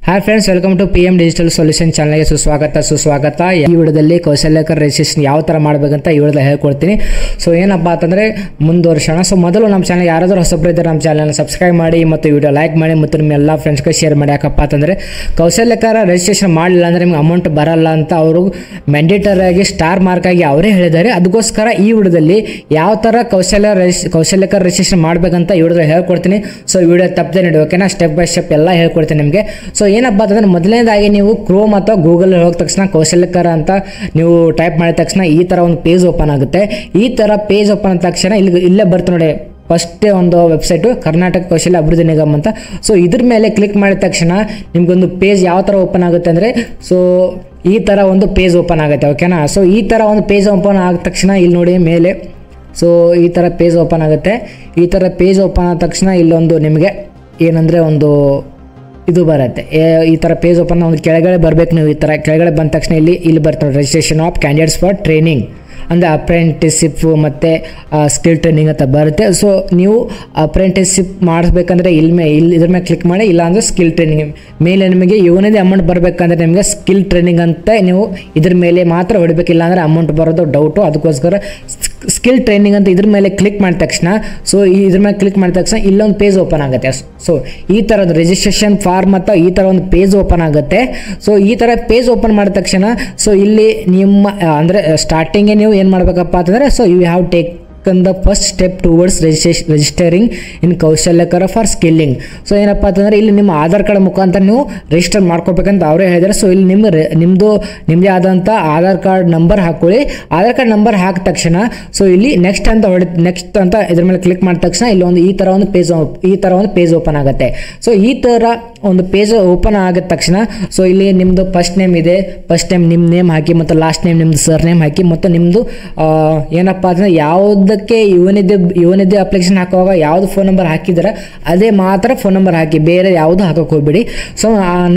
Hi friends, welcome to PM Digital Solution ಚಾನಲ್ಗೆ ಸುಸ್ವಾಗತ. ಈ ವಿಡಿಯೋದಲ್ಲಿ ಕೌಶಲ್ಯಕರ ರಿಜಿಸ್ಟ್ರೇಷನ್ ಯಾವ ಥರ ಮಾಡಬೇಕಂತ ಈ ವಿಡಿಯೋದಲ್ಲಿ ಹೇಳ್ಕೊಡ್ತೀನಿ. ಸೊ ಏನಪ್ಪ ಅಂತಂದರೆ ಮುಂದುವರ್ಸೋಣ. ಸೊ ಮೊದಲು ನಮ್ಮ ಚಾನಲ್ ಯಾರಾದರೂ ಹೊಸಬ್ರು ಇದ್ದರೆ ನಮ್ಮ ಚಾನಲ್ನ ಸಬ್ಸ್ಕ್ರೈಬ್ ಮಾಡಿ ಮತ್ತು ವಿಡಿಯೋ ಲೈಕ್ ಮಾಡಿ ಮತ್ತು ನಿಮ್ಮ ಎಲ್ಲ ಫ್ರೆಂಡ್ಸ್ಗೆ ಶೇರ್ ಮಾಡಿ. ಯಾಕಪ್ಪ ಅಂತಂದರೆ ಕೌಶಲ್ಯಕರ ರಿಜಿಸ್ಟ್ರೇಷನ್ ಮಾಡಲಿಲ್ಲ ಅಂದರೆ ನಿಮ್ಗೆ ಅಮೌಂಟ್ ಬರಲ್ಲ ಅಂತ ಅವರು ಮ್ಯಾಂಡೇಟರಿ ಆಗಿ ಸ್ಟಾರ್ ಮಾರ್ಕ್ ಆಗಿ ಅವರೇ ಹೇಳಿದ್ದಾರೆ. ಅದಕ್ಕೋಸ್ಕರ ಈ ವಿಡಿಯೋದಲ್ಲಿ ಯಾವ ಥರ ಕೌಶಲ್ಯಕರ ರಿಜಿಸ್ಟ್ರೇಷನ್ ಮಾಡಬೇಕಂತ ಈ ವಿಡಿಯೋದಲ್ಲಿ ಹೇಳ್ಕೊಡ್ತೀನಿ. ಸೊ ವಿಡಿಯೋ ತಪ್ಪದೆ ನೋಡಿ, ಓಕೆನಾ? ಸ್ಟೆಪ್ ಬೈ ಸ್ಟೆಪ್ ಎಲ್ಲ ಹೇಳ್ಕೊಡ್ತೀನಿ ನಿಮಗೆ. ಸೊ ಏನಪ್ಪ ಅಂತಂದ್ರೆ ಮೊದಲನೇದಾಗಿ ನೀವು ಕ್ರೋಮ್ ಅಥವಾ ಗೂಗಲ್ ಹೋಗಿದ ತಕ್ಷಣ ಕೌಶಲ್ಯಕರ ಅಂತ ನೀವು ಟೈಪ್ ಮಾಡಿದ ತಕ್ಷಣ ಈ ಥರ ಒಂದು ಪೇಜ್ ಓಪನ್ ಆಗುತ್ತೆ. ಈ ಥರ ಪೇಜ್ ಓಪನ್ ಆದ ತಕ್ಷಣ ಇಲ್ಲೇ ಬರುತ್ತೆ ನೋಡಿ, ಫಸ್ಟೇ ಒಂದು ವೆಬ್ಸೈಟು ಕರ್ನಾಟಕ ಕೌಶಲ್ಯ ಅಭಿವೃದ್ಧಿ ನಿಗಮ ಅಂತ. ಸೊ ಇದ್ರ ಮೇಲೆ ಕ್ಲಿಕ್ ಮಾಡಿದ ತಕ್ಷಣ ನಿಮಗೊಂದು ಪೇಜ್ ಯಾವ ಥರ ಓಪನ್ ಆಗುತ್ತೆ ಅಂದರೆ, ಸೊ ಈ ಥರ ಒಂದು ಪೇಜ್ ಓಪನ್ ಆಗುತ್ತೆ, ಓಕೆನಾ? ಸೊ ಈ ಥರ ಒಂದು ಪೇಜ್ ಓಪನ್ ಆದ ತಕ್ಷಣ ಇಲ್ಲಿ ನೋಡಿ ಮೇಲೆ, ಸೊ ಈ ಥರ ಪೇಜ್ ಓಪನ್ ಆಗುತ್ತೆ. ಈ ಥರ ಪೇಜ್ ಓಪನ್ ಆದ ತಕ್ಷಣ ಇಲ್ಲೊಂದು ನಿಮಗೆ ಏನಂದರೆ ಒಂದು ಇದು ಬರುತ್ತೆ. ಈ ಥರ ಪೇಜ್ ಓಪನ್ ಒಂದು ಕೆಳಗಡೆ ಬರಬೇಕು. ನೀವು ಈ ಥರ ಕೆಳಗಡೆ ಬಂದ ತಕ್ಷಣ ಇಲ್ಲಿ ಬರ್ತಾರೆ registration of candidates for training ಅಂದರೆ ಅಪ್ರೆಂಟಿಸ್ಶಿಪ್ ಮತ್ತು ಸ್ಕಿಲ್ ಟ್ರೈನಿಂಗ್ ಅಂತ ಬರುತ್ತೆ. ಸೊ ನೀವು ಅಪ್ರೆಂಟಿಸ್ಶಿಪ್ ಮಾಡಿಸ್ಬೇಕಂದ್ರೆ ಇದ್ರ ಮೇಲೆ ಕ್ಲಿಕ್ ಮಾಡಿ, ಇಲ್ಲಾಂದರೆ ಸ್ಕಿಲ್ ಟ್ರೈನಿಂಗ್ ಮೇಲೆ ನಿಮಗೆ ಇವನದೇ ಅಮೌಂಟ್ ಬರಬೇಕಂದ್ರೆ ನಿಮಗೆ ಸ್ಕಿಲ್ ಟ್ರೈನಿಂಗ್ ಅಂತ ನೀವು ಇದ್ರ ಮೇಲೆ ಮಾತ್ರ ಹೊಡಿಬೇಕಿಲ್ಲ ಅಂದರೆ ಅಮೌಂಟ್ ಬರೋದು ಡೌಟು. ಅದಕ್ಕೋಸ್ಕರ ಸ್ಕಿಲ್ ಟ್ರೈನಿಂಗ್ ಅಂತ ಇದ್ರ ಮೇಲೆ ಕ್ಲಿಕ್ ಮಾಡಿದ ತಕ್ಷಣ, ಸೊ ಇದ್ರ ಮೇಲೆ ಕ್ಲಿಕ್ ಮಾಡಿದ ತಕ್ಷಣ ಇಲ್ಲೊಂದು ಪೇಜ್ ಓಪನ್ ಆಗುತ್ತೆ. ಸೊ ಈ ಥರದ ರಿಜಿಸ್ಟ್ರೇಷನ್ ಫಾರ್ಮ್ ಮತ್ತು ಈ ಥರ ಒಂದು ಪೇಜ್ ಓಪನ್ ಆಗುತ್ತೆ. ಸೊ ಈ ಥರ ಪೇಜ್ ಓಪನ್ ಮಾಡಿದ ತಕ್ಷಣ, ಸೊ ಇಲ್ಲಿ ನಿಮ್ಮ ಅಂದರೆ ಸ್ಟಾರ್ಟಿಂಗೇ ನೀವು ಏನು ಮಾಡಬೇಕಪ್ಪ ಅಂತಂದರೆ, so you have take the first step towards registering in Kaushalkar for skilling. So ಏನಪ್ಪ ಅಂತಂದರೆ ಇಲ್ಲಿ ನಿಮ್ಮ ಆಧಾರ್ ಕಾರ್ಡ್ ಮುಖಾಂತರ ನೀವು ರಿಜಿಸ್ಟರ್ ಮಾಡ್ಕೋಬೇಕಂತ ಅವರೇ ಹೇಳಿದ್ದಾರೆ. ಸೊ ಇಲ್ಲಿ ನಿಮ್ಮದೇ ಆದಂಥ ಆಧಾರ್ ಕಾರ್ಡ್ ನಂಬರ್ ಹಾಕ್ಕೊಳ್ಳಿ. ಆಧಾರ್ ಕಾರ್ಡ್ ನಂಬರ್ ಹಾಕಿದ ತಕ್ಷಣ, ಸೊ ಇಲ್ಲಿ ನೆಕ್ಸ್ಟ್ ಅಂತ ಇದ್ರ ಮೇಲೆ ಕ್ಲಿಕ್ ಮಾಡಿದ ತಕ್ಷಣ ಇಲ್ಲಿ ಈ ಥರ ಒಂದು ಪೇಜ್ ಓಪನ್ ಆಗುತ್ತೆ. ಸೊ ಈ ಥರ ಒಂದು ಪೇಜ್ ಓಪನ್ ಆಗಿದ ತಕ್ಷಣ, ಸೊ ಇಲ್ಲಿ ನಿಮ್ಮದು ಫಸ್ಟ್ ನೇಮ್ ಇದೆ, ಫಸ್ಟ್ ನೇಮ್ ನಿಮ್ಮ ನೇಮ್ ಹಾಕಿ ಮತ್ತು ಲಾಸ್ಟ್ ನೇಮ್ ನಿಮ್ಮದು ಸರ್ ನೇಮ್ ಹಾಕಿ ಮತ್ತು ನಿಮ್ಮದು ಏನಪ್ಪ ಅಂದರೆ ಯಾವುದಕ್ಕೆ ಇವನಿದ್ದೆ ಅಪ್ಲಿಕೇಶನ್ ಹಾಕುವಾಗ ಯಾವುದು ಫೋನ್ ನಂಬರ್ ಹಾಕಿದ್ರೆ ಅದೇ ಮಾತ್ರ ಫೋನ್ ನಂಬರ್ ಹಾಕಿ, ಬೇರೆ ಯಾವುದು ಹಾಕೋಕೆ ಹೋಗ್ಬೇಡಿ. ಸೊ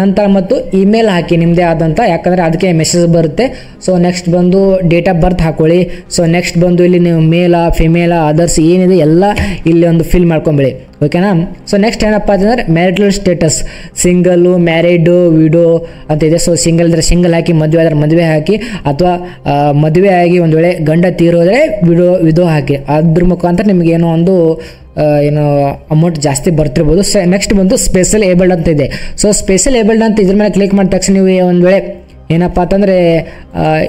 ನಂತರ ಮತ್ತು ಇಮೇಲ್ ಹಾಕಿ ನಿಮ್ಮದೇ ಆದಂಥ, ಯಾಕಂದರೆ ಅದಕ್ಕೆ ಮೆಸೇಜ್ ಬರುತ್ತೆ. ಸೊ ನೆಕ್ಸ್ಟ್ ಬಂದು ಡೇಟ್ ಆಫ್ ಬರ್ತ್ ಹಾಕೊಳ್ಳಿ. ಸೊ ನೆಕ್ಸ್ಟ್ ಬಂದು ಇಲ್ಲಿ ನೀವು ಮೇಲಾ ಫಿಮೇಲಾ ಅದರ್ಸ್ ಏನಿದೆ ಎಲ್ಲ ಇಲ್ಲಿ ಒಂದು ಫಿಲ್ ಮಾಡ್ಕೊಂಬೇಡಿ, ಓಕೆನಾ? ಸೊ ನೆಕ್ಸ್ಟ್ ಏನಪ್ಪ ಅಂತಂದರೆ ಮ್ಯಾರಿಟಲ್ ಸ್ಟೇಟಸ್, ಸಿಂಗಲ್ಲು, ಮ್ಯಾರಿಡು, ವಿಡೋ ಅಂತ ಇದೆ. ಸೊ ಸಿಂಗಲ್ ಇದ್ದರೆ ಸಿಂಗಲ್ ಹಾಕಿ, ಮದುವೆ ಆದರೆ ಮದುವೆ ಹಾಕಿ, ಅಥವಾ ಮದುವೆ ಆಗಿ ಒಂದು ವೇಳೆ ಗಂಡ ತೀರೋದ್ರೆ ವಿಡೋ ಹಾಕಿ. ಅದ್ರ ಮುಖಾಂತರ ನಿಮಗೇನೋ ಒಂದು ಅಮೌಂಟ್ ಜಾಸ್ತಿ ಬರ್ತಿರ್ಬೋದು. ಸೊ ನೆಕ್ಸ್ಟ್ ಬಂದು ಸ್ಪೆಷಲ್ ಏಬಲ್ಡ್ ಅಂತ ಇದೆ. ಸೊ ಸ್ಪೆಷಲ್ ಏಬಲ್ಡ್ ಅಂತ ಇದ್ರ ಮೇಲೆ ಕ್ಲಿಕ್ ಮಾಡಿದ ತಕ್ಷಣ ನೀವು ಒಂದು ವೇಳೆ ಏನಪ್ಪ ಅಂತಂದರೆ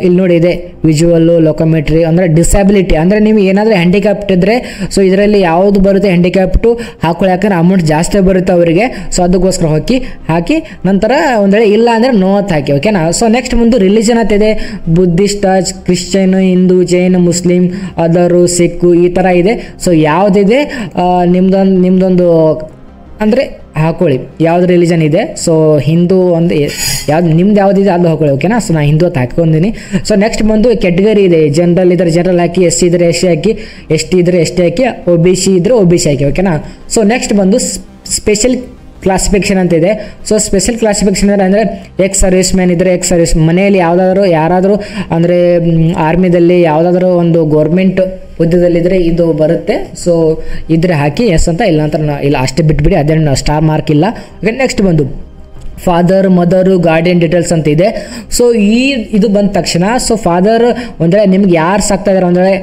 ಇಲ್ಲಿ ನೋಡಿ ಇದೆ ವಿಜುವಲ್ಲು, ಲೊಕೊಮೆಟ್ರಿ ಅಂದರೆ ಡಿಸಬಿಲಿಟಿ ಅಂದರೆ ನೀವು ಏನಾದರೂ ಹ್ಯಾಂಡಿಕ್ಯಾಪ್ಟ್ ಇದ್ದರೆ, ಸೊ ಇದರಲ್ಲಿ ಯಾವುದು ಬರುತ್ತೆ ಹ್ಯಾಂಡಿಕ್ಯಾಪ್ಟು ಹಾಕೊಳ್ಳಿ, ಯಾಕಂದರೆ ಅಮೌಂಟ್ ಜಾಸ್ತಿ ಬರುತ್ತೆ ಅವರಿಗೆ. ಸೊ ಅದಕ್ಕೋಸ್ಕರ ಹಾಕಿ ನಂತರ ಒಂದು ವೇಳೆ ಇಲ್ಲ ಅಂದರೆ ನೋ ಅಂತ ಹಾಕಿ, ಓಕೆನಾ? ಸೊ ನೆಕ್ಸ್ಟ್ ಮುಂದೆ ರಿಲಿಜನ್ ಅಂತ ಇದೆ. Buddhist, Christian, Hindu, Jain, Muslim, ಅದರು, ಸಿಖ್ ಈ ಥರ ಇದೆ. ಸೊ ಯಾವುದಿದೆ ನಿಮ್ಮದೊಂದು ಅಂದರೆ ಹಾಕೊಳ್ಳಿ, ಯಾವ್ದು ರಿಲಿಜನ್ ಇದೆ. ಸೊ ಹಿಂದೂ ಒಂದು ನಿಮ್ದು ಯಾವುದಿದೆ ಅದು ಹಾಕೊಳ್ಳಿ, ಓಕೆನಾ? ಸೊ ನಾನು ಹಿಂದೂ ಅಂತ ಹಾಕೊಂಡಿನಿ. ಸೊ ನೆಕ್ಸ್ಟ್ ಬಂದು ಕೆಟಗರಿ ಇದೆ. ಜನರಲ್ ಇದ್ದರೆ ಜನರಲ್ ಹಾಕಿ, SC ಇದ್ದರೆ SC ಹಾಕಿ, ST ಇದ್ದರೆ ST ಹಾಕಿ, OBC ಇದ್ದರೆ OBC ಹಾಕಿ, ಓಕೆನಾ? ಸೊ ನೆಕ್ಸ್ಟ್ ಬಂದು ಸ್ಪೆಷಲ್ ಕ್ಲಾಸಿಫಿಕೇಷನ್ ಅಂತ ಇದೆ. ಸೊ ಸ್ಪೆಷಲ್ ಕ್ಲಾಸಿಫಿಕೇಷನ್ ಅಂದರೆ ಎಕ್ಸ್ ಸರ್ವಿಸ್ ಮ್ಯಾನ್ ಇದ್ದರೆ ಎಕ್ಸ್ ಸರ್ವಿಸ್, ಮನೆಯಲ್ಲಿ ಯಾರಾದರೂ ಅಂದರೆ ಆರ್ಮಿದಲ್ಲಿ ಯಾವುದಾದ್ರೂ ಒಂದು ಗೌರ್ಮೆಂಟ್ ಹುದ್ದೆದಲ್ಲಿದ್ದರೆ ಇದು ಬರುತ್ತೆ. ಸೊ ಇದ್ರೆ ಹಾಕಿ ಎಸ್ ಅಂತ, ಇಲ್ಲ ಅಂತ ಇಲ್ಲ ಅಷ್ಟೇ ಬಿಟ್ಬಿಡಿ, ಅದೇನು ಸ್ಟಾರ್ ಮಾರ್ಕ್ ಇಲ್ಲ. ಓಕೆ, ನೆಕ್ಸ್ಟ್ ಬಂದು ಫಾದರ್, ಮದರು, ಗಾರ್ಡಿಯನ್ ಡೀಟೇಲ್ಸ್ ಅಂತ ಇದೆ. ಸೊ ಇದು ಬಂದ ತಕ್ಷಣ, ಸೊ ಫಾದರ್ ಒಂದರೆ ನಿಮ್ಗೆ ಯಾರು ಸಾಕ್ತಾ ಇದ್ದಾರೆ, ಒಂದರೆ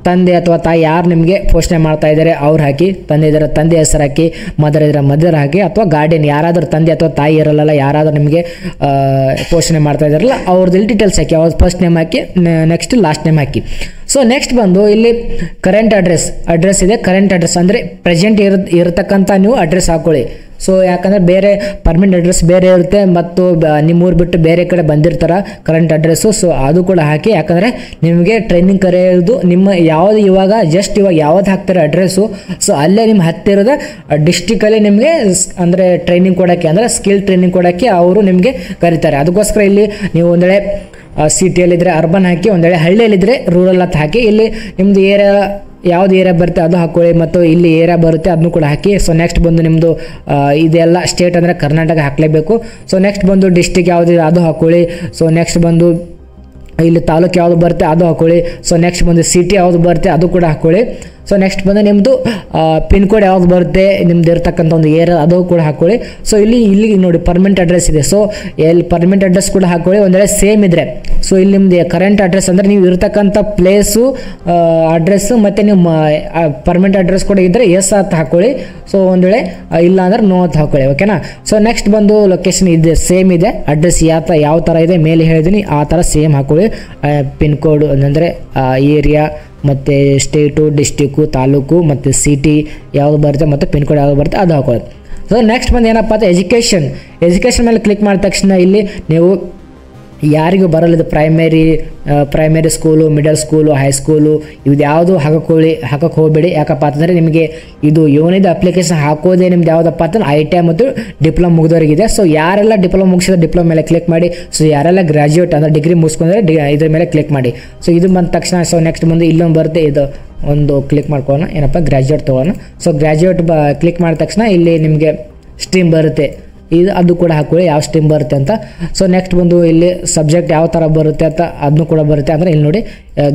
ತಂದೆ ಅಥವಾ ತಾಯಿ ಯಾರು ನಿಮಗೆ ಪೋಷಣೆ ಮಾಡ್ತಾ ಇದ್ದಾರೆ ಅವ್ರು ಹಾಕಿ, ತಂದೆ ಇದ್ದಾರೆ ತಂದೆ ಹೆಸರು ಹಾಕಿ, ಮದರ್ ಇದ್ದರೆ ಮದರ್ ಹಾಕಿ, ಅಥವಾ ಗಾರ್ಡಿಯನ್ ಯಾರಾದರೂ ತಂದೆ ಅಥವಾ ತಾಯಿ ಇರಲ್ಲ, ಯಾರಾದರೂ ನಿಮಗೆ ಪೋಷಣೆ ಮಾಡ್ತಾ ಇದ್ದಾರಲ್ಲ ಅವ್ರದ್ದು ಡೀಟೇಲ್ಸ್ ಹಾಕಿ, ಅವ್ರದ್ದು ಫಸ್ಟ್ ನೇಮ್ ಹಾಕಿ, ನೆಕ್ಸ್ಟ್ ಲಾಸ್ಟ್ ನೇಮ್ ಹಾಕಿ. ಸೊ ನೆಕ್ಸ್ಟ್ ಬಂದು ಇಲ್ಲಿ ಕರೆಂಟ್ ಅಡ್ರೆಸ್ ಇದೆ. ಕರೆಂಟ್ ಅಡ್ರೆಸ್ ಅಂದರೆ ಪ್ರೆಸೆಂಟ್ ಇರತಕ್ಕಂಥ ನೀವು ಅಡ್ರೆಸ್ ಹಾಕೊಳ್ಳಿ. ಸೊ ಯಾಕಂದರೆ ಬೇರೆ ಪರ್ಮನೆಂಟ್ ಅಡ್ರೆಸ್ ಬೇರೆ ಇರುತ್ತೆ ಮತ್ತು ನಿಮ್ಮೂರು ಬಿಟ್ಟು ಬೇರೆ ಕಡೆ ಬಂದಿರ್ತಾರೆ ಕರೆಂಟ್ ಅಡ್ರೆಸ್ಸು. ಸೊ ಅದು ಕೂಡ ಹಾಕಿ, ಯಾಕಂದರೆ ನಿಮಗೆ ಟ್ರೈನಿಂಗ್ ಕರೆಯೋದು ನಿಮ್ಮ ಇವಾಗ ಯಾವ್ದು ಹಾಕ್ತಾರೆ ಅಡ್ರೆಸ್ಸು, ಸೊ ಅಲ್ಲೇ ನಿಮ್ಮ ಹತ್ತಿರದ ಡಿಸ್ಟಿಕಲ್ಲೇ ನಿಮಗೆ ಅಂದರೆ ಟ್ರೈನಿಂಗ್ ಕೊಡೋಕ್ಕೆ, ಅಂದರೆ ಸ್ಕಿಲ್ ಟ್ರೈನಿಂಗ್ ಕೊಡೋಕ್ಕೆ ಅವರು ನಿಮಗೆ ಕರೀತಾರೆ. ಅದಕ್ಕೋಸ್ಕರ ಇಲ್ಲಿ ನೀವು ಒಂದು ವೇಳೆ ಸಿಟಿಯಲ್ಲಿದ್ದರೆ ಅರ್ಬನ್ ಹಾಕಿ, ಒಂದು ವೇಳೆ ಹಳ್ಳಿಯಲ್ಲಿದ್ದರೆ ರೂರಲ್ ಅಂತ ಹಾಕಿ, ಇಲ್ಲಿ ನಿಮ್ಮದು ಯಾವ್ದು ಏರಿಯಾ ಬರುತ್ತೆ ಅದು ಹಾಕೊಳ್ಳಿ, ಮತ್ತು ಇಲ್ಲಿ ಏರಿಯಾ ಬರುತ್ತೆ ಅದನ್ನು ಕೂಡ ಹಾಕಿ. ಸೊ ನೆಕ್ಸ್ಟ್ ಬಂದು ನಿಮ್ಮದು ಇದೆಲ್ಲ ಸ್ಟೇಟ್ ಅಂದರೆ ಕರ್ನಾಟಕ ಹಾಕಲೇಬೇಕು. ಸೊ ನೆಕ್ಸ್ಟ್ ಬಂದು ಡಿಸ್ಟಿಕ್ ಯಾವುದಿದೆ ಅದು ಹಾಕೊಳ್ಳಿ. ಸೊ ನೆಕ್ಸ್ಟ್ ಬಂದು ಇಲ್ಲಿ ತಾಲೂಕು ಯಾವುದು ಬರುತ್ತೆ ಅದು ಹಾಕೊಳ್ಳಿ. ಸೊ ನೆಕ್ಸ್ಟ್ ಬಂದು ಸಿಟಿ ಯಾವುದು ಬರುತ್ತೆ ಅದು ಕೂಡ ಹಾಕೊಳ್ಳಿ. ಸೊ ನೆಕ್ಸ್ಟ್ ಬಂದು ನಿಮ್ಮದು ಪಿನ್ ಕೋಡ್ ಯಾವ್ದು ಬರುತ್ತೆ ನಿಮ್ದು ಇರ್ತಕ್ಕಂಥ ಒಂದು ಏರಿಯಾ ಅದು ಕೂಡ ಹಾಕೊಳ್ಳಿ. ಸೊ ಇಲ್ಲಿ ನೋಡಿ ಪರ್ಮನೆಂಟ್ ಅಡ್ರೆಸ್ ಇದೆ. ಸೊ ಎಲ್ಲಿ ಪರ್ಮನೆಂಟ್ ಅಡ್ರೆಸ್ ಕೂಡ ಹಾಕೊಳ್ಳಿ. ಒಂದು ವೇಳೆ ಸೇಮ್ ಇದ್ದರೆ ಸೊ ಇಲ್ಲಿ ನಿಮ್ದು ಕರೆಂಟ್ ಅಡ್ರೆಸ್ ಅಂದರೆ ನೀವು ಇರ್ತಕ್ಕಂಥ ಪ್ಲೇಸು ಅಡ್ರೆಸ್ಸು ಮತ್ತು ನೀವು ಪರ್ಮನೆಂಟ್ ಅಡ್ರೆಸ್ ಕೂಡ ಇದ್ದರೆ ಎಸ್ ಅಂತ ಹಾಕೊಳ್ಳಿ. ಸೊ ಒಂದು ವೇಳೆ ಇಲ್ಲ ಅಂದ್ರೆ ನೋ ಅಂತ ಹಾಕೊಳ್ಳಿ. ಓಕೆನಾ. ಸೊ ನೆಕ್ಸ್ಟ್ ಬಂದು ಲೊಕೇಶನ್ ಇದೆ ಸೇಮ್ ಇದೆ, ಅಡ್ರೆಸ್ ಯಾವ ಥರ ಇದೆ ಮೇಲೆ ಹೇಳಿದ್ದೀನಿ ಆ ಥರ ಸೇಮ್ ಹಾಕೊಳ್ಳಿ. ಪಿನ್ ಕೋಡ್ ಅಂದರೆ ಏರಿಯಾ ಮತ್ತು ಸ್ಟೇಟು, ಡಿಸ್ಟಿಕ್ಕು, ತಾಲೂಕು ಮತ್ತು ಸಿಟಿ ಯಾವುದು ಬರುತ್ತೆ ಮತ್ತು ಪಿನ್ ಕೋಡ್ ಯಾವುದು ಬರುತ್ತೆ ಅದು ಹಾಕೊಳ್ಳಿ. ಸೊ ನೆಕ್ಸ್ಟ್ ಬಂದು ಏನಪ್ಪ ಅಂತ ಎಜುಕೇಷನ್ ಮೇಲೆ ಕ್ಲಿಕ್ ಮಾಡಿದ ತಕ್ಷಣ ಇಲ್ಲಿ ನೀವು ಯಾರಿಗೂ ಬರಲ್ಲ ಇದು primary school, middle school, high school ಇದು ಯಾವುದು ಹಾಕಕ್ಕೆ ಹೋಗಬೇಡಿ. ಯಾಕಪ್ಪ ಅಂತಂದರೆ ನಿಮಗೆ ಇದು ಯೋನಿದ ಅಪ್ಲಿಕೇಶನ್ ಹಾಕೋದೇ ನಿಮ್ದು ಯಾವುದಪ್ಪ ಅಂತಂದ್ರೆ ITI ಮತ್ತು ಡಿಪ್ಲೊಮಾ ಮುಗಿದವರಿಗಿದೆ. ಸೊ ಯಾರೆಲ್ಲ ಡಿಪ್ಲೊಮಾ ಮುಗಿಸಿದ್ರೆ ಡಿಪ್ಲೊಮಾ ಮೇಲೆ ಕ್ಲಿಕ್ ಮಾಡಿ. ಸೊ ಯಾರೆಲ್ಲ ಗ್ರಾಜ್ಯುಯೇಟ್ ಅಂದರೆ ಡಿಗ್ರಿ ಮುಗಿಸ್ಕೊಂಡ್ರೆ ಇದ್ರ ಮೇಲೆ ಕ್ಲಿಕ್ ಮಾಡಿ. ಸೊ ಇದು ಬಂದ ತಕ್ಷಣ ಸೊ ನೆಕ್ಸ್ಟ್ ಬಂದು ಇಲ್ಲೊಂದು ಬರುತ್ತೆ, ಇದು ಒಂದು ಕ್ಲಿಕ್ ಮಾಡ್ಕೊಳ್ಳೋಣ, ಏನಪ್ಪ ಗ್ರಾಜ್ಯುಯೇಟ್ ತೊಗೊಳ್ಳೋಣ. ಸೊ ಗ್ರಾಜ್ಯುಯೇಟ್ ಕ್ಲಿಕ್ ಮಾಡಿದ ತಕ್ಷಣ ಇಲ್ಲಿ ನಿಮಗೆ ಸ್ಟ್ರೀಮ್ ಬರುತ್ತೆ, ಅದು ಕೂಡ ಹಾಕೊಳ್ಳಿ ಯಾವ ಸ್ಟ್ರೀಮ್ ಬರುತ್ತೆ ಅಂತ. ಸೊ ನೆಕ್ಸ್ಟ್ ಬಂದು ಇಲ್ಲಿ ಸಬ್ಜೆಕ್ಟ್ ಯಾವ ಥರ ಬರುತ್ತೆ ಅಂತ ಅದನ್ನು ಕೂಡ ಬರುತ್ತೆ. ಅಂದರೆ ಇಲ್ಲಿ ನೋಡಿ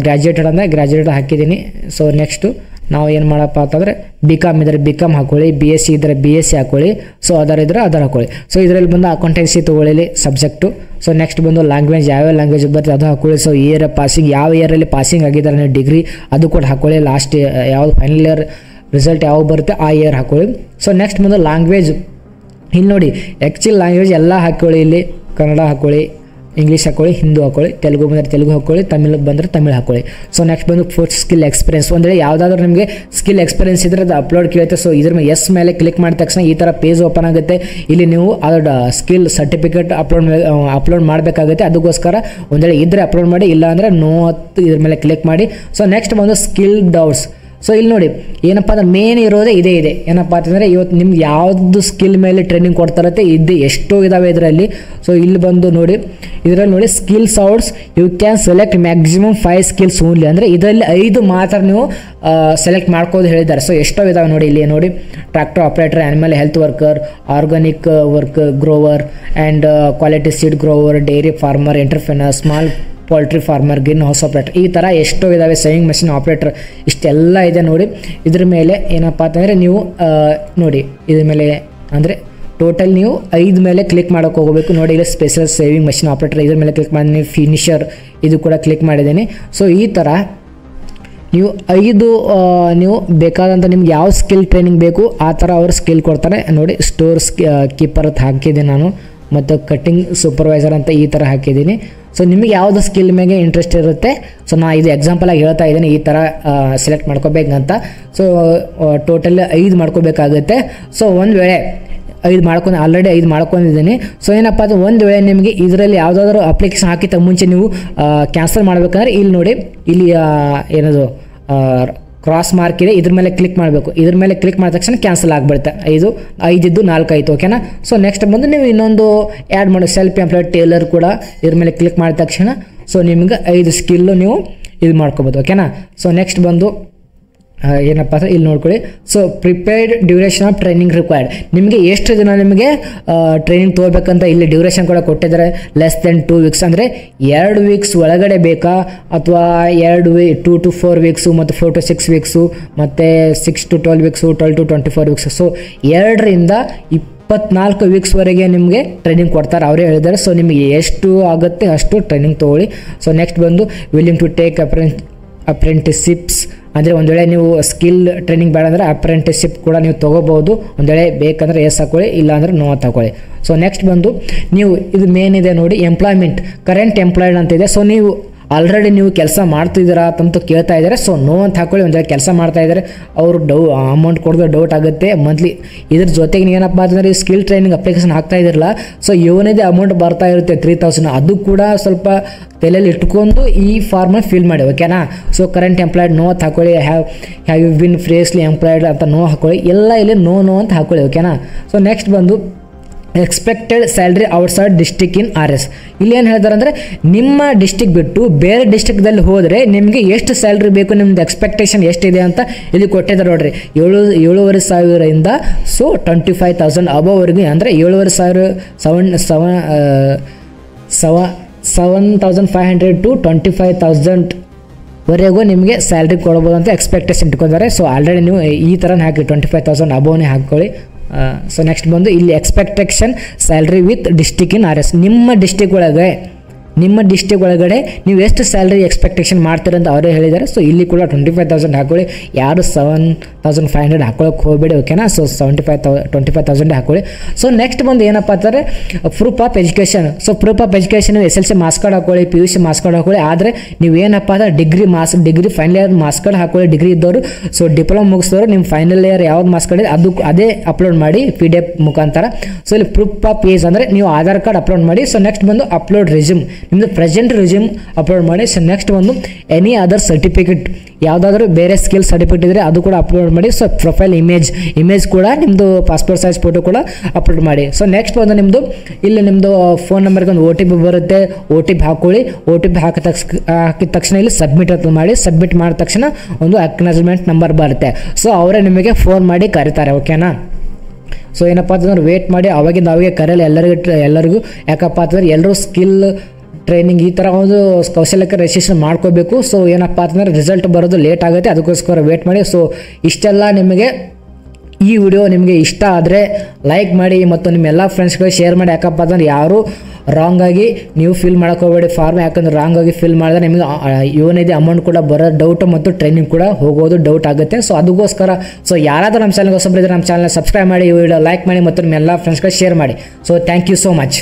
ಗ್ರಾಜ್ಯುಯೇಟೆಡ್ ಅಂದರೆ ಗ್ರಾಜ್ಯುಯೇಟ್ ಹಾಕಿದ್ದೀನಿ. ಸೊ ನೆಕ್ಸ್ಟು ನಾವು ಏನು ಮಾಡಪ್ಪ ಅಂತಂದರೆ BCom ಇದ್ದರೆ BCom ಹಾಕೊಳ್ಳಿ, BSc ಇದ್ದರೆ BSc ಹಾಕೊಳ್ಳಿ. ಸೊ ಇದ್ದರೆ ಹಾಕೊಳ್ಳಿ. ಸೊ ಇದರಲ್ಲಿ ಬಂದು ಅಕೌಂಟೆನ್ಸಿ ತೊಗೊಳ್ಳಿ ಸಬ್ಜೆಕ್ಟು. ಸೊ ನೆಕ್ಸ್ಟ್ ಬಂದು ಲ್ಯಾಂಗ್ವೇಜ್ ಯಾವ್ಯಾವ ಲ್ಯಾಂಗ್ವೇಜ್ ಬರುತ್ತೆ ಅದು ಹಾಕೊಳ್ಳಿ. ಸೊ ಇಯರ್ ಪಾಸಿಂಗ್ ಯಾವ ಇಯರಲ್ಲಿ ಪಾಸಿಂಗ್ ಆಗಿದ್ದಾರೆ ನೀವು ಡಿಗ್ರಿ ಅದು ಕೂಡ ಹಾಕೊಳ್ಳಿ. ಲಾಸ್ಟ್ ಯಾವುದು ಫೈನಲ್ ಇಯರ್ ರಿಸಲ್ಟ್ ಯಾವಾಗ ಬರುತ್ತೆ ಆ ಇಯರ್ ಹಾಕೊಳ್ಳಿ. ಸೊ ನೆಕ್ಸ್ಟ್ ಬಂದು ಲ್ಯಾಂಗ್ವೇಜ್ ಇಲ್ಲಿ ನೋಡಿ ಆ್ಯಕ್ಚುಲಿ ಲ್ಯಾಂಗ್ವೇಜ್ ಎಲ್ಲ ಹಾಕೊಳ್ಳಿ. ಇಲ್ಲಿ ಕನ್ನಡ ಹಾಕೊಳ್ಳಿ, ಇಂಗ್ಲೀಷ್ ಹಾಕೊಳ್ಳಿ, ಹಿಂದಿ ಹಾಕೊಳ್ಳಿ, ತೆಲುಗು ಬಂದರೆ ತೆಲುಗು ಹಾಕೊಳ್ಳಿ, ತಮಿಳು ಬಂದರೆ ತಮಿಳು ಹಾಕೊಳ್ಳಿ. ಸೊ ನೆಕ್ಸ್ಟ್ ಬಂದು ಫೋರ್ತ್ ಸ್ಕಿಲ್ ಎಕ್ಸ್ಪೀರಿಯನ್ಸ್ ಅಂದರೆ ಯಾವುದಾದ್ರೂ ನಿಮಗೆ ಸ್ಕಿಲ್ ಎಕ್ಸ್ಪೀರಿಯನ್ಸ್ ಇದ್ದರೆ ಅದು ಅಪ್ಲೋಡ್ ಕೇಳುತ್ತೆ. ಸೊ ಇದ್ರ ಮೇಲೆ ಎಸ್ ಮೇಲೆ ಕ್ಲಿಕ್ ಮಾಡಿದ ತಕ್ಷಣ ಈ ಥರ ಪೇಜ್ ಓಪನ್ ಆಗುತ್ತೆ. ಇಲ್ಲಿ ನೀವು ಅದರ ಸ್ಕಿಲ್ ಸರ್ಟಿಫಿಕೇಟ್ ಅಪ್ಲೋಡ್ ಮಾಡಬೇಕಾಗುತ್ತೆ. ಅದಕ್ಕೋಸ್ಕರ ಒಂದು ವೇಳೆ ಇದ್ದರೆ ಅಪ್ಲೋಡ್ ಮಾಡಿ, ಇಲ್ಲ ಅಂದರೆ ನೋ ಅಂತ ಇದ್ರ ಮೇಲೆ ಕ್ಲಿಕ್ ಮಾಡಿ. ಸೊ ನೆಕ್ಸ್ಟ್ ಬಂದು ಸ್ಕಿಲ್ ಡೌಟ್ಸ್. ಸೊ ಇಲ್ಲಿ ನೋಡಿ ಏನಪ್ಪ ಅಂದ್ರೆ ಮೇನ್ ಇರೋದೇ ಇದೇ ಇದೆ. ಏನಪ್ಪ ಅಂತಂದರೆ ಇವತ್ತು ನಿಮ್ಗೆ ಯಾವುದು ಸ್ಕಿಲ್ ಮೇಲೆ ಟ್ರೈನಿಂಗ್ ಕೊಡ್ತಾರತ್ತೆ ಇದು ಎಷ್ಟೋ ಇದಾವೆ ಇದರಲ್ಲಿ. ಸೊ ಇಲ್ಲಿ ಬಂದು ನೋಡಿ ಇದರಲ್ಲಿ ನೋಡಿ skills outs you can select maximum 5 skills only. ಅಂದರೆ ಇದರಲ್ಲಿ 5 ಮಾತ್ರ ನೀವು ಸೆಲೆಕ್ಟ್ ಮಾಡ್ಕೋದು ಹೇಳಿದ್ದಾರೆ. ಸೊ ಎಷ್ಟೋ ಇದಾವೆ ನೋಡಿ. ಇಲ್ಲಿ ನೋಡಿ tractor operator, animal health worker, organic work grower and quality seed grower, dairy farmer, entrepreneur, small poultry farmer, green house operator, ಈ ಥರ ಎಷ್ಟೋ ಇದ್ದಾವೆ. ಸೇವಿಂಗ್ ಮೆಷಿನ್ ಆಪ್ರೇಟರ್ ಇಷ್ಟೆಲ್ಲ ಇದೆ ನೋಡಿ. ಇದ್ರ ಮೇಲೆ ಏನಪ್ಪ ಅಂತಂದರೆ ನೀವು ನೋಡಿ ಇದ್ರ ಮೇಲೆ ಅಂದರೆ ಟೋಟಲ್ ನೀವು 5 ಮೇಲೆ ಕ್ಲಿಕ್ ಮಾಡೋಕೆ ಹೋಗಬೇಕು. ನೋಡಿ ಇಲ್ಲಿ ಸ್ಪೆಷಲ್ ಸೇವಿಂಗ್ ಮೆಷಿನ್ ಆಪ್ರೇಟರ್ ಇದ್ರ ಮೇಲೆ ಕ್ಲಿಕ್ ಮಾಡಿದ್ದೀನಿ. ಫಿನಿಷರ್ ಇದು ಕೂಡ ಕ್ಲಿಕ್ ಮಾಡಿದ್ದೀನಿ. ಸೊ ಈ ಥರ ನೀವು 5 ನೀವು ಬೇಕಾದಂಥ ನಿಮ್ಗೆ ಯಾವ ಸ್ಕಿಲ್ ಟ್ರೈನಿಂಗ್ ಬೇಕು ಆ ಥರ ಅವರು ಸ್ಕಿಲ್ ಕೊಡ್ತಾರೆ. ನೋಡಿ ಸ್ಟೋರ್ ಕೀಪರ್ ಅಂತ ಹಾಕಿದ್ದೀನಿ ನಾನು, ಮತ್ತು ಕಟ್ಟಿಂಗ್ ಸೂಪರ್ವೈಸರ್ ಅಂತ ಈ ಥರ ಹಾಕಿದ್ದೀನಿ. ಸೊ ನಿಮಗೆ ಯಾವುದು ಸ್ಕಿಲ್ ಮೇಲೆ ಇಂಟ್ರೆಸ್ಟ್ ಇರುತ್ತೆ ಸೊ ನಾನು ಇದು ಎಕ್ಸಾಂಪಲಾಗಿ ಹೇಳ್ತಾ ಇದ್ದೀನಿ ಈ ಥರ ಸೆಲೆಕ್ಟ್ ಮಾಡ್ಕೋಬೇಕಂತ. ಸೊ ಟೋಟಲ್ 5 ಮಾಡ್ಕೋಬೇಕಾಗುತ್ತೆ. ಸೊ ಒಂದು ವೇಳೆ 5 ಆಲ್ರೆಡಿ 5 ಮಾಡ್ಕೊಂಡಿದ್ದೀನಿ. ಸೊ ಏನಪ್ಪ ಅದು ಒಂದು ವೇಳೆ ನಿಮಗೆ ಇದರಲ್ಲಿ ಯಾವುದಾದ್ರೂ ಅಪ್ಲಿಕೇಶನ್ ಹಾಕಿದ ಮುಂಚೆ ನೀವು ಕ್ಯಾನ್ಸಲ್ ಮಾಡಬೇಕಂದ್ರೆ ಇಲ್ಲಿ ನೋಡಿ ಇಲ್ಲಿ ಏನದು ಕ್ರಾಸ್ ಮಾರ್ಕ್ ಇದೆ, ಇದ್ರ ಮೇಲೆ ಕ್ಲಿಕ್ ಮಾಡಬೇಕು. ಇದ್ರ ಮೇಲೆ ಕ್ಲಿಕ್ ಮಾಡಿದ ತಕ್ಷಣ ಕ್ಯಾನ್ಸಲ್ ಆಗಿಬಿಡುತ್ತೆ. 5 ಇದ್ದು 4 ಆಯಿತು. ಓಕೆನಾ. ಸೊ ನೆಕ್ಸ್ಟ್ ಬಂದು ನೀವು ಇನ್ನೊಂದು ಆ್ಯಡ್ ಮಾಡಿ ಸೆಲ್ಫ್ ಎಂಪ್ಲಾಯ್ಡ್ ಟೇಲರ್ ಕೂಡ ಇದ್ರ ಮೇಲೆ ಕ್ಲಿಕ್ ಮಾಡಿದ ತಕ್ಷಣ ಸೊ ನಿಮ್ಗೆ 5 ಸ್ಕಿಲ್ಲು ನೀವು ಇದು ಮಾಡ್ಕೋಬೋದು. ಓಕೆನಾ. ಸೊ ನೆಕ್ಸ್ಟ್ ಬಂದು ಏನಪ್ಪ ಅಂದರೆ ಇಲ್ಲಿ ನೋಡ್ಕೊಳ್ಳಿ. So prepared duration of training required, ನಿಮಗೆ ಎಷ್ಟು ದಿನ ನಿಮಗೆ ಟ್ರೈನಿಂಗ್ ತೊಗೋಬೇಕಂತ ಇಲ್ಲಿ ಡ್ಯೂರೇಷನ್ ಕೂಡ ಕೊಟ್ಟಿದ್ದಾರೆ. ಲೆಸ್ ದೆನ್ 2 ವೀಕ್ಸ್ ಅಂದರೆ 2 ವೀಕ್ಸ್ ಒಳಗಡೆ ಬೇಕಾ ಅಥವಾ 2 to 4 ವೀಕ್ಸು ಮತ್ತು 4 to 6 ವೀಕ್ಸು ಮತ್ತು 6 to 12 weeks 12 to 24 weeks. So 2ರಿಂದ 24 ವೀಕ್ಸ್ವರೆಗೆ ನಿಮಗೆ ಟ್ರೈನಿಂಗ್ ಕೊಡ್ತಾರೆ, ಅವರೇ ಹೇಳಿದ್ದಾರೆ. ಸೊ ನಿಮಗೆ ಎಷ್ಟು ಆಗುತ್ತೆ ಅಷ್ಟು ಟ್ರೈನಿಂಗ್ ತೊಗೊಳ್ಳಿ. ಸೊ ನೆಕ್ಸ್ಟ್ ಬಂದು ವಿಲ್ಲಿಂಗ್ ಟು ಟೇಕ್ ಅಪ್ರೆಂಟಿಸ್ಶಿಪ್ಸ್ ಅಂದರೆ ಒಂದು ವೇಳೆ ನೀವು ಸ್ಕಿಲ್ ಟ್ರೈನಿಂಗ್ ಬೇಡ ಅಂದರೆ ಅಪ್ರೆಂಟಿಸ್ಶಿಪ್ ಕೂಡ ನೀವು ತೊಗೋಬೋದು. ಒಂದು ವೇಳೆ ಬೇಕಂದರೆ ಎಸ್ ಹಾಕೊಳ್ಳಿ, ಇಲ್ಲ ಅಂದರೆ ನೋ ತಗೊಳ್ಳಿ. ಸೊ ನೆಕ್ಸ್ಟ್ ಬಂದು ನೀವು ಇದು ಮೇನ್ ಇದೆ ನೋಡಿ ಎಂಪ್ಲಾಯ್ಮೆಂಟ್, ಕರೆಂಟ್ ಎಂಪ್ಲಾಯ್ಡ್ ಅಂತ ಇದೆ. ಸೊ ನೀವು ಆಲ್ರೆಡಿ ನೀವು ಕೆಲಸ ಮಾಡ್ತಿದ್ದೀರಾ ಅಂತ ಕೇಳ್ತಾ ಇದ್ದಾರೆ. ಸೊ ನೋ ಅಂತ ಹಾಕೊಳ್ಳಿ. ಒಂದು ಕೆಲಸ ಮಾಡ್ತಾ ಇದ್ದಾರೆ ಅವರು ಅಮೌಂಟ್ ಕೊಡೋದು ಡೌಟ್ ಆಗುತ್ತೆ ಮಂತ್ಲಿ. ಇದ್ರ ಜೊತೆಗೆ ಏನಪ್ಪ ಅಂತಂದರೆ ಈ ಸ್ಕಿಲ್ ಟ್ರೈನಿಂಗ್ ಅಪ್ಲಿಕೇಶನ್ ಹಾಕ್ತಾ ಇದ್ದಿರಲ್ಲ, ಸೊ ಇವನಿದೆ ಅಮೌಂಟ್ ಬರ್ತಾ ಇರುತ್ತೆ 3000, ಅದು ಕೂಡ ಸ್ವಲ್ಪ ತಲೆಯಲ್ಲಿ ಇಟ್ಕೊಂಡು ಈ ಫಾರ್ಮ ಫಿಲ್ ಮಾಡಿ. ಓಕೆನಾ. ಸೊ ಕರೆಂಟ್ ಎಂಪ್ಲಾಯ್ಡ್ ನೋ ಅಂತ ಹಾಕೊಳ್ಳಿ. ಹ್ಯಾವ್ ಯು ಬಿನ್ ಫ್ರೇಸ್ಲಿ ಎಂಪ್ಲಾಯ್ಡ್ ಅಂತ ನೋ ಹಾಕೊಳ್ಳಿ. ಎಲ್ಲ ಇಲ್ಲಿ ನೋ ಅಂತ ಹಾಕೊಳ್ಳಿ. ಓಕೆನಾ. ಸೊ ನೆಕ್ಸ್ಟ್ ಬಂದು ಎಕ್ಸ್ಪೆಕ್ಟೆಡ್ ಸ್ಯಾಲ್ರಿ ಔಟ್ಸೈಡ್ ಡಿಸ್ಟ್ರಿಕ್ಟ್ ಇನ್ RS. ಇಲ್ಲಿ ಏನು ಹೇಳ್ತಾರೆ ಅಂದರೆ ನಿಮ್ಮ ಡಿಸ್ಟಿಕ್ ಬಿಟ್ಟು ಬೇರೆ ಡಿಸ್ಟ್ರಿಕ್ದಲ್ಲಿ ಹೋದರೆ ನಿಮಗೆ ಎಷ್ಟು ಸ್ಯಾಲ್ರಿ ಬೇಕು, ನಿಮ್ಮದು ಎಕ್ಸ್ಪೆಕ್ಟೇಷನ್ ಎಷ್ಟಿದೆ ಅಂತ ಇಲ್ಲಿ ಕೊಟ್ಟಿದ್ದಾರೆ ನೋಡ್ರಿ. 7,500ರಿಂದ ಸೊ 25,000 ಅಬೋವರೆಗೆ ಅಂದರೆ 7,500 7,500 to 25,000 ವರೆಗೂ ನಿಮಗೆ ಸ್ಯಾಲ್ರಿ ಕೊಡ್ಬೋದು ಅಂತ ಎಕ್ಸ್ಪೆಕ್ಟೇಷನ್ ಇಟ್ಕೊಂಡಿದ್ದಾರೆ. ಸೊ ಆಲ್ರೆಡಿ ನೀವು ಈ ಥರ ಹಾಕಿ 25,000 ಅಬೋನೇ ಹಾಕ್ಕೊಳ್ಳಿ. ಸೊ ನೆಕ್ಸ್ಟ್ ಬಂದು ಇಲ್ಲಿ expectation salary with district in RS. ನಿಮ್ಮ ಡಿಸ್ಟಿಕ್ ಒಳಗಡೆ ನೀವು ಎಷ್ಟು ಸ್ಯಾಲ್ರಿ ಎಕ್ಸ್ಪೆಕ್ಟೇಷನ್ ಮಾಡ್ತೀರ ಅಂತ ಅವರೇ ಹೇಳಿದ್ದಾರೆ. ಸೊ ಇಲ್ಲಿ ಕೂಡ 25,000 ಹಾಕೊಳ್ಳಿ. ಯಾರು 7,500 ಹಾಕೊಳ್ಳೋಕೆ ಹೋಗಬೇಡಿ, ಓಕೆನಾ. ಸೊ 25,000 ಹಾಕೊಳ್ಳಿ. ಸೊ ನೆಕ್ಸ್ಟ್ ಬಂದು ಏನಪ್ಪ ಅಂತಾರೆ proof of education. So proof of education SLC marks card ಹಾಕೊಳ್ಳಿ, PUC ಮಾರ್ಕ್ಸ್ ಕಾರ್ಡ್ ಹಾಕೊಳ್ಳಿ. ಆದರೆ ನೀವು ಏನಪ್ಪ ಅಂದ್ರೆ degree final year marks card ಹಾಕೊಳ್ಳಿ. ಡಿಗ್ರಿ ಇದ್ದವರು, ಸೊ ಡಿಪ್ಲೊಮಾ ಮುಗಿಸಿದವರು ನಿಮ್ಮ ಫೈನಲ್ ಇಯರ್ ಯಾವ್ದು ಮಾರ್ಕ್ಸ್ ಕಾರ್ಡ್ ಇದೆ ಅದೇ ಅಪ್ಲೋಡ್ ಮಾಡಿ PDF ಮುಖಾಂತರ. ಸೊ ಇಲ್ಲಿ ಪ್ರೂಫ್ ಆಫ್ ಏಜ್ ಅಂದರೆ ನೀವು ಆಧಾರ್ ಕಾರ್ಡ್ ಅಪ್ಲೋಡ್ ಮಾಡಿ. ಸೊ ನೆಕ್ಸ್ಟ್ ಬಂದು ಅಪ್ಲೋಡ್ ರೆಸ್ಯೂಮ್, ನಿಮ್ಮದು ಪ್ರೆಸೆಂಟ್ ರೆಸ್ಯೂಮ್ ಅಪ್ಲೋಡ್ ಮಾಡಿ. ಸೊ ನೆಕ್ಸ್ಟ್ ಒಂದು ಎನಿ ಅದರ್ ಸರ್ಟಿಫಿಕೇಟ್, ಯಾವುದಾದ್ರೂ ಬೇರೆ ಸ್ಕಿಲ್ ಸರ್ಟಿಫಿಕೇಟ್ ಇದ್ದರೆ ಅದು ಕೂಡ ಅಪ್ಲೋಡ್ ಮಾಡಿ. ಸೊ ಪ್ರೊಫೈಲ್ ಇಮೇಜ್ ಕೂಡ ನಿಮ್ಮದು ಪಾಸ್ಪೋರ್ಟ್ ಸೈಜ್ ಫೋಟೋ ಕೂಡ ಅಪ್ಲೋಡ್ ಮಾಡಿ. ಸೊ ನೆಕ್ಸ್ಟ್ ಬಂದು ನಿಮ್ಮದು ಫೋನ್ ನಂಬರ್ಗೆ ಒಂದು OTP ಬರುತ್ತೆ, OTP ಹಾಕೊಳ್ಳಿ. OTP ಹಾಕಿದ ತಕ್ಷಣ ಇಲ್ಲಿ ಸಬ್ಮಿಟ್ ಅಂತ ಮಾಡಿ. ಸಬ್ಮಿಟ್ ಮಾಡಿದ ತಕ್ಷಣ ಒಂದು ಅಕ್ನಾಲಜ್ಮೆಂಟ್ ನಂಬರ್ ಬರುತ್ತೆ. ಸೊ ಅವರೇ ನಿಮಗೆ ಫೋನ್ ಮಾಡಿ ಕರೀತಾರೆ, ಓಕೆನಾ. ಸೊ ಏನಪ್ಪ ಅಂತಂದ್ರೆ ವೇಟ್ ಮಾಡಿ, ಅವಾಗೆ ಕರೆಯಲ್ಲ ಎಲ್ಲರಿಗೂ. ಯಾಕಪ್ಪ ಅಂತಂದ್ರೆ ಎಲ್ಲರೂ ಸ್ಕಿಲ್ ಟ್ರೈನಿಂಗ್ ಈ ಥರ ಒಂದು ಕೌಶಲ್ಯಕ್ಕೆ ರಿಜಿಸ್ಟ್ರೇಷನ್ ಮಾಡ್ಕೋಬೇಕು. ಸೊ ಏನಪ್ಪ ಅಂತಂದರೆ ರಿಸಲ್ಟ್ ಬರೋದು ಲೇಟ್ ಆಗುತ್ತೆ, ಅದಕ್ಕೋಸ್ಕರ ವೇಟ್ ಮಾಡಿ. ಸೊ ಇಷ್ಟೆಲ್ಲ ನಿಮಗೆ ಈ ವಿಡಿಯೋ ನಿಮಗೆ ಇಷ್ಟ ಆದರೆ ಲೈಕ್ ಮಾಡಿ ಮತ್ತು ನಿಮ್ಮ ಎಲ್ಲ ಫ್ರೆಂಡ್ಸ್ಗಳಿಗೆ ಶೇರ್ ಮಾಡಿ. ಯಾಕಪ್ಪ ಅಂತಂದ್ರೆ ಯಾರು ರಾಂಗಾಗಿ ನೀವು ಫಿಲ್ ಮಾಡೋಕೆ ಹೋಗಬೇಡಿ ಫಾರ್ಮ್. ಯಾಕಂದ್ರೆ ರಾಂಗಾಗಿ ಫಿಲ್ ಮಾಡಿದ್ರೆ ನಿಮಗೆ ಏನಿದೆ ಅಮೌಂಟ್ ಕೂಡ ಬರೋ ಡೌಟ್ ಮತ್ತು ಟ್ರೈನಿಂಗ್ ಕೂಡ ಹೋಗೋದು ಡೌಟ್ ಆಗುತ್ತೆ. ಸೊ ಅದಕ್ಕೋಸ್ಕರ ಸೊ ಯಾರಾದರೂ ನಮ್ಮ ಚಾನಲ್ಗೆ ಹೊಸಬ್ರಿದ್ರೆ ನಮ್ಮ ಚಾನಲ್ ಸಬ್ಸ್ಕ್ರೈಬ್ ಮಾಡಿ, ಈ ವಿಡಿಯೋ ಲೈಕ್ ಮಾಡಿ ಮತ್ತು ನಿಮ್ಮ ಎಲ್ಲ ಫ್ರೆಂಡ್ಸ್ಗಳಿಗೆ ಶೇರ್ ಮಾಡಿ. So thank you so much.